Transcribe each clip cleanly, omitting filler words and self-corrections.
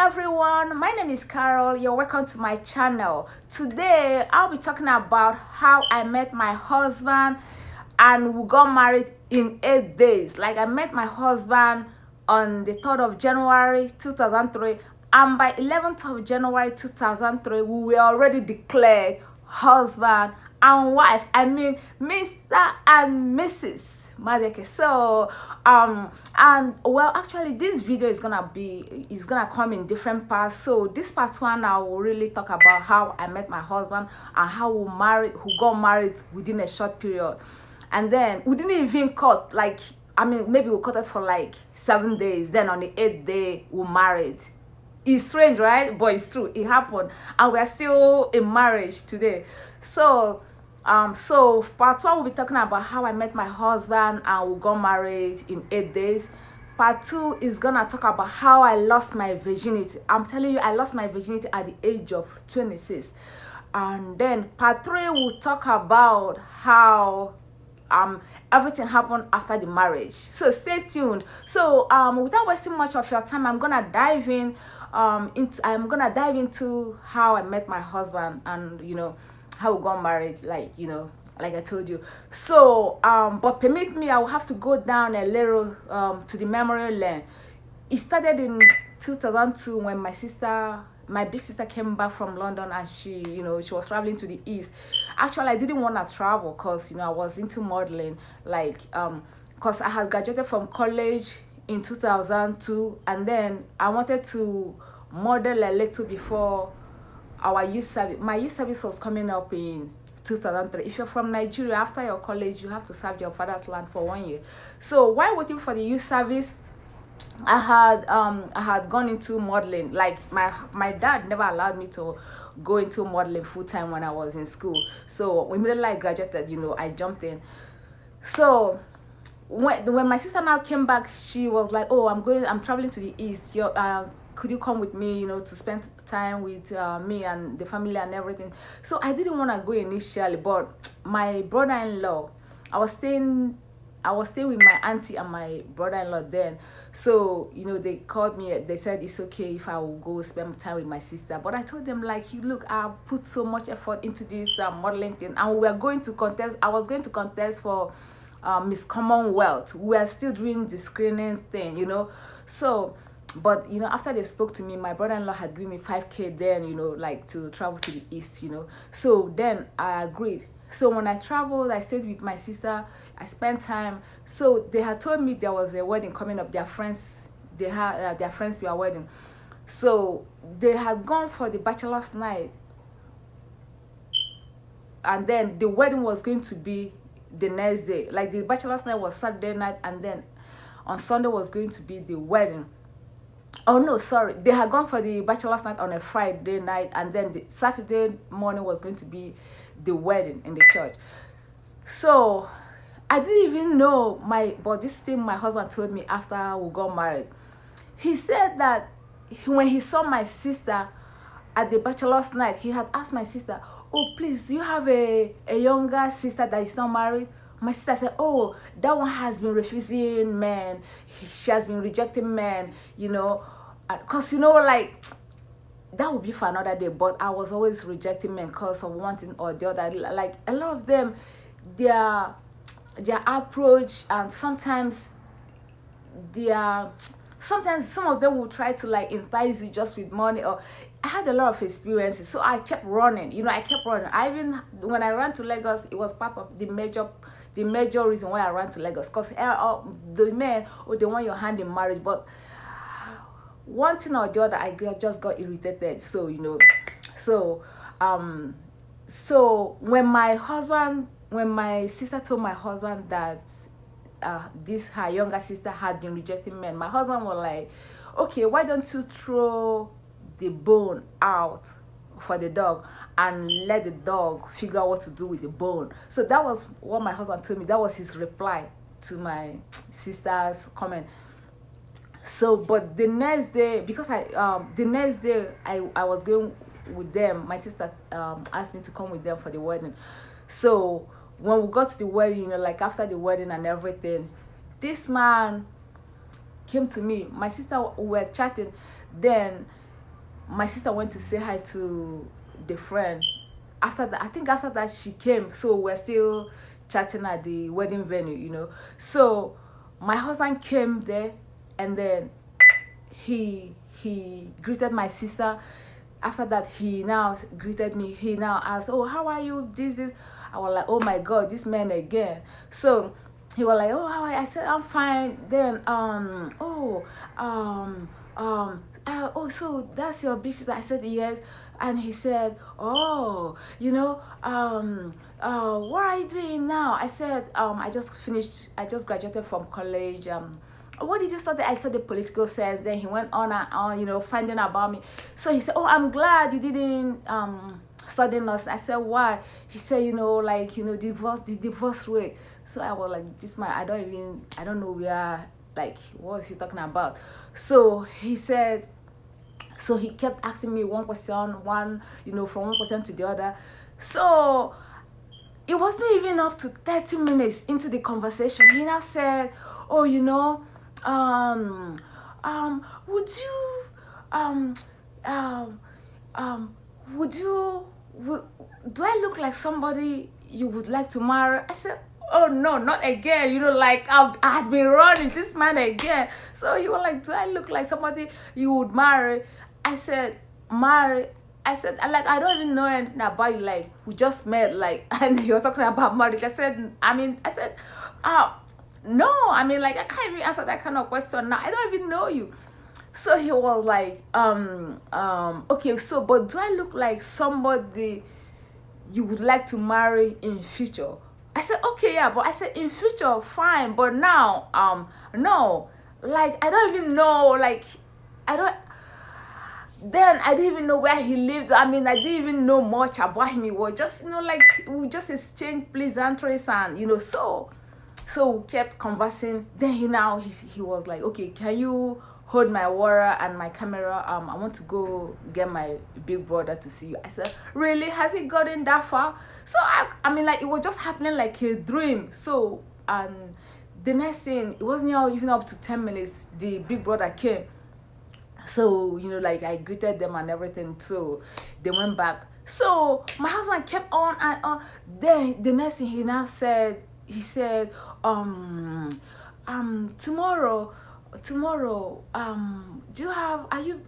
everyone, my name is Carol. You're welcome to my channel. Today I'll be talking about how I met my husband and we got married in 8 days. Like, I met my husband on the 3rd of January 2003, and by 11th of January 2003 we were already declared husband and wife. I mean Mr. and Mrs. Madeke. So and well, actually this video is gonna come in different parts. So this part one, I will really talk about how I met my husband and how we got married within a short period. And then we didn't even cut, like, I mean, maybe we cut it for like 7 days, then on the 8th day we married. It's strange, right? But it's true, it happened, and we are still in marriage today. So part one, we'll be talking about how I met my husband and we got married in 8 days. Part two is gonna talk about how I lost my virginity. I'm telling you, I lost my virginity at the age of 26. And then part three will talk about how everything happened after the marriage. So stay tuned. So without wasting much of your time, I'm gonna dive into how I met my husband and how we got married, like I told you. So but permit me, I will have to go down a little to the memory lane. It started in 2002 when my big sister came back from London, and she was traveling to the east. Actually, I didn't want to travel because I was into modeling, because I had graduated from college in 2002, and then I wanted to model a little before our youth service. My youth service was coming up in 2003. If you're from Nigeria, after your college you have to serve your father's land for 1 year. So while waiting for the youth service, I had gone into modeling. Like, my dad never allowed me to go into modeling full-time when I was in school. So immediately I graduated, I jumped in. So when my sister now came back, she was like, oh, I'm traveling to the east. Could you come with me, to spend time with me and the family and everything? So I didn't want to go initially, but my brother-in-law, I was staying with my auntie and my brother-in-law then. So they called me. They said it's okay if I will go spend time with my sister. But I told them, like, look, I put so much effort into this modeling thing, and we are going to contest. I was going to contest for Miss Commonwealth. We are still doing the screening thing, So but after they spoke to me, my brother-in-law had given me 5K then, like, to travel to the east. So then I agreed. So when I traveled, I stayed with my sister. I spent time. So they had told me there was a wedding coming up. Their friends were wedding. So they had gone for the bachelor's night, and then the wedding was going to be the next day. Like, the bachelor's night was Saturday night, and then on Sunday was going to be the wedding. Oh no, sorry, they had gone for the bachelor's night on a Friday night, and then the Saturday morning was going to be the wedding in the church. So I didn't even know but this thing my husband told me after we got married. He said that when he saw my sister at the bachelor's night, he had asked my sister, oh, please, do you have a younger sister that is not married? My sister said, oh, that one has been refusing men. She has been rejecting men, because like, that would be for another day. But I was always rejecting men because of one thing or the other. Like, a lot of them, their approach, and sometimes some of them will try to, like, entice you just with money. Or I had a lot of experiences, so I kept running. I kept running. When I ran to Lagos, it was part of the major reason why I ran to Lagos, because the men, they want your hand in marriage. But one thing or the other, I just got irritated. So so when my sister told my husband that her younger sister had been rejecting men, my husband was like, okay, why don't you throw the bone out for the dog and let the dog figure out what to do with the bone? So that was what my husband told me. That was his reply to my sister's comment. So but the next day, because I was going with them, my sister asked me to come with them for the wedding. So when we got to the wedding, like, after the wedding and everything, this man came to me. My sister, we were chatting. Then my sister went to say hi to the friend. After that, I think after that she came, so we're still chatting at the wedding venue, So my husband came there, and then he greeted my sister. After that, he now greeted me. He now asked, "Oh, how are you? This." I was like, "Oh my God, this man again." So he was like, "Oh, how are you?" I said, "I'm fine." Then oh, so that's your big sister? I said, "Yes." And he said, "Oh, what are you doing now?" I said, I just finished, I just graduated from college. What did you study? I said the political science. Then he went on and on, finding about me. So he said, "Oh, I'm glad you didn't study nursing." I said, "Why?" He said, the divorce rate. So I was like, this man, I don't know where, like, what is he talking about? So he said, so he kept asking me one question, from one question to the other. So it wasn't even up to 30 minutes into the conversation. He now said, "Oh, would you, um, um, do I look like somebody you would like to marry?" I said, "Oh no, not again." Like I've been running this man again. So he was like, "Do I look like somebody you would marry?" I said, "Marry?" I said, like, I don't even know anything about you. Like, we just met, like, and he was talking about marriage. I said, no, like, I can't even answer that kind of question now. I don't even know you. So he was like, okay, so, but do I look like somebody you would like to marry in future? I said, okay, yeah, but I said, in future, fine, but now, no, like, I don't even know, like, then I didn't even know where he lived. I didn't even know much about him. He was just, like, we just exchanged pleasantries, and, so we kept conversing. Then he was like, "Okay, can you hold my water and my camera? I want to go get my big brother to see you." I said, "Really? Has it gotten that far?" So like, it was just happening like a dream. So, and the next thing, it wasn't even up to 10 minutes, the big brother came. So, like, I greeted them and everything. So they went back. So my husband kept on and on. Then the next thing he said, tomorrow,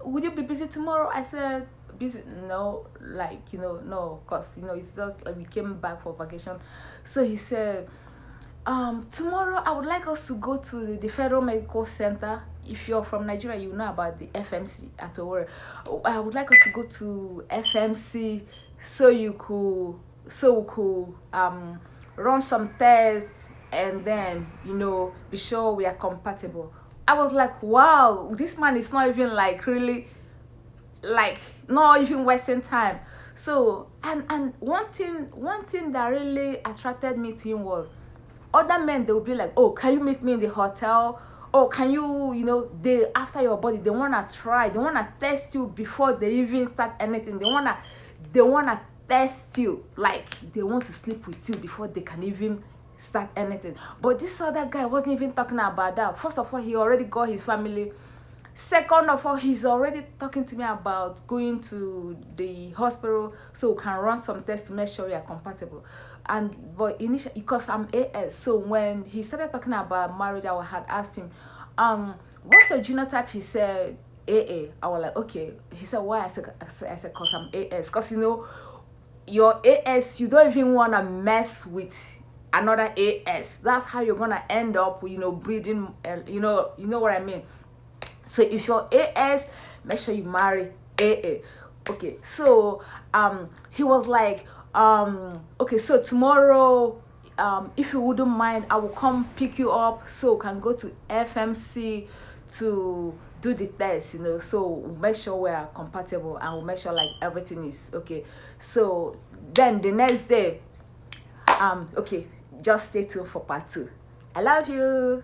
would you be busy tomorrow? I said, busy? No, like, no, because, it's just like we came back for vacation. So he said, tomorrow I would like us to go to the Federal Medical Center. If you're from Nigeria, you know about the FMC at Owerri. I would like us to go to FMC so we could run some tests, and then, be sure we are compatible. I was like, wow, this man is not even, like, really, like, not even wasting time. So, and one thing that really attracted me to him was, other men, they will be like, "Oh, can you meet me in the hotel? Oh, can you, they, after your body, they want to test you before they even start anything. They want to test you, like, they want to sleep with you before they can even start anything." But this other guy wasn't even talking about that. First of all, he already got his family. Second of all, he's already talking to me about going to the hospital so we can run some tests to make sure we are compatible. But initially, because I'm AS, so when he started talking about marriage, I had asked him, what's your genotype? He said AA. I was like, okay. He said, why? I said, because I'm AS. Because, your AS, you don't even want to mess with another AS. That's how you're gonna end up, breeding. You know what I mean. So if you're AS, make sure you marry AA. Okay, so he was like, okay, so tomorrow, if you wouldn't mind, I will come pick you up so we can go to FMC to do the test, so we'll make sure we are compatible, and we'll make sure, like, everything is okay. So then the next day, okay, just stay tuned for part 2. I love you.